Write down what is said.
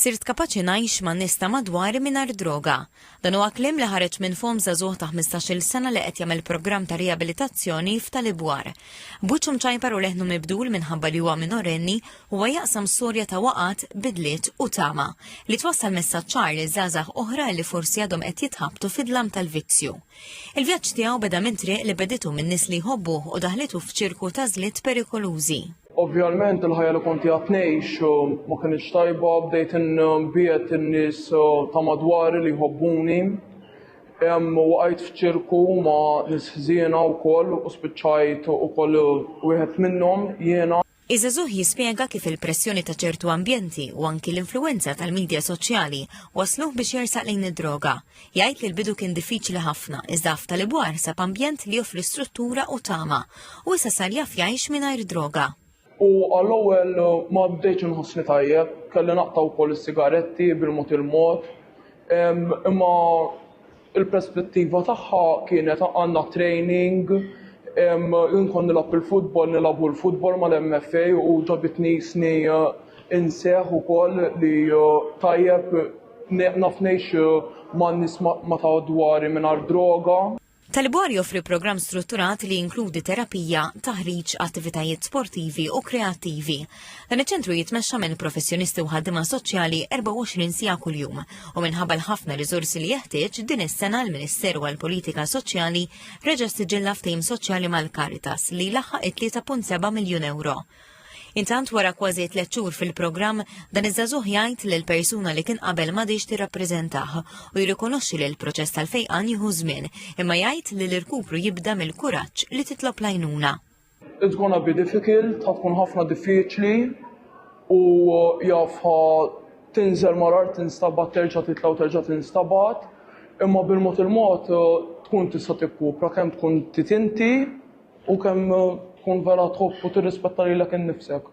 Sirt kapaċi ngħix ma' nies ta' madwar mingħajr droga. Dan huwa kliem li ħareġ minn fom żagħżugħ ta' 15-il sena li qed jagħmel programm ta' riabilitazzjoni f'Talibwar. Buċċu mċajpar u leħnu mibdul minħabba li huwa minorenni huwa jaqsam storja ta' waqgħat, bidliet u tama li twassal messaġġ ċar li żgħażagħ oħra li forsi għadhom qed jitħabtu fid-dlam tal-vizzju. Il-vjaġġ tiegħu beda minn triq li beditu minn nies li jħobbuh u daħlitu f'ċirku ta' żliet perikolużi. Ovvjament il-ħajja li konti għatnejx ma kienx tajba, bdejt biet in-nies ta' madwar li jħobbuni. Waqajt f'ċirku ma' nies ħżiena wkoll u spiċċajt ukoll wieħed minnhom jiena. Iż-żagħżugħ jispjega kif il-pressjoni ta' ċertu ambjenti u anki l-influwenza tal-midja soċjali wasluh biex jersaq lejn id-droga. Jgħid li l-bidu kien diffiċli ħafna, iżda f'Talibwar sab ambjent li joffri struttura u tama u issa sar jaf jgħix mingħajr droga. U għall-ewwel ma bdejtx inħossni tajjeb, kelli naqta' wkoll is-sigaretti bil-mod il-mod, imma il-perspettiva tagħha kienet għandna training, inkun nilab il-futbol, nilabu l-futbol mal-MFA u ġabitni sni inseħ ukoll li tajjeb naf ngħix ma' nies ma ta' dwari mingħajr droga. Talibwar joffri programm strutturat li jinkludi terapija, taħriġ, attivitajiet sportivi u kreattivi. Dan iċ-ċentru jitmexxa minn professjonisti u ħaddiema soċjali 24 siegħa kuljum u minħabba l-ħafna riżorsi li jeħtieġ din is-sena l-Ministeru għall-Politika Soċjali reġa' siġilla ftehim soċjali mal-Caritas li laħħaq 3.7 miljun euro. Intant wara kważi 3 xhur fil-programm dan iż-żagħżugħ jgħid li l-persuna li kien qabel m'għadix tirrappreżentah u jirrikonoxxi li l-proċess tal-fejqan jieħu żmien, imma jgħid li l-irkupru jibda mill-kuraġġ li titlob l-għajnuna. It's gonna be difficult, tkun ħafna diffiċli u jafha tinżel marar tinstabat terġa' titlaw terġa' tinstabat, imma bil-mod il-mod tkun tista' tikkupra kemm tkun titinti u kemm tkun vera tħobb u tirrispetta lilek innifsek.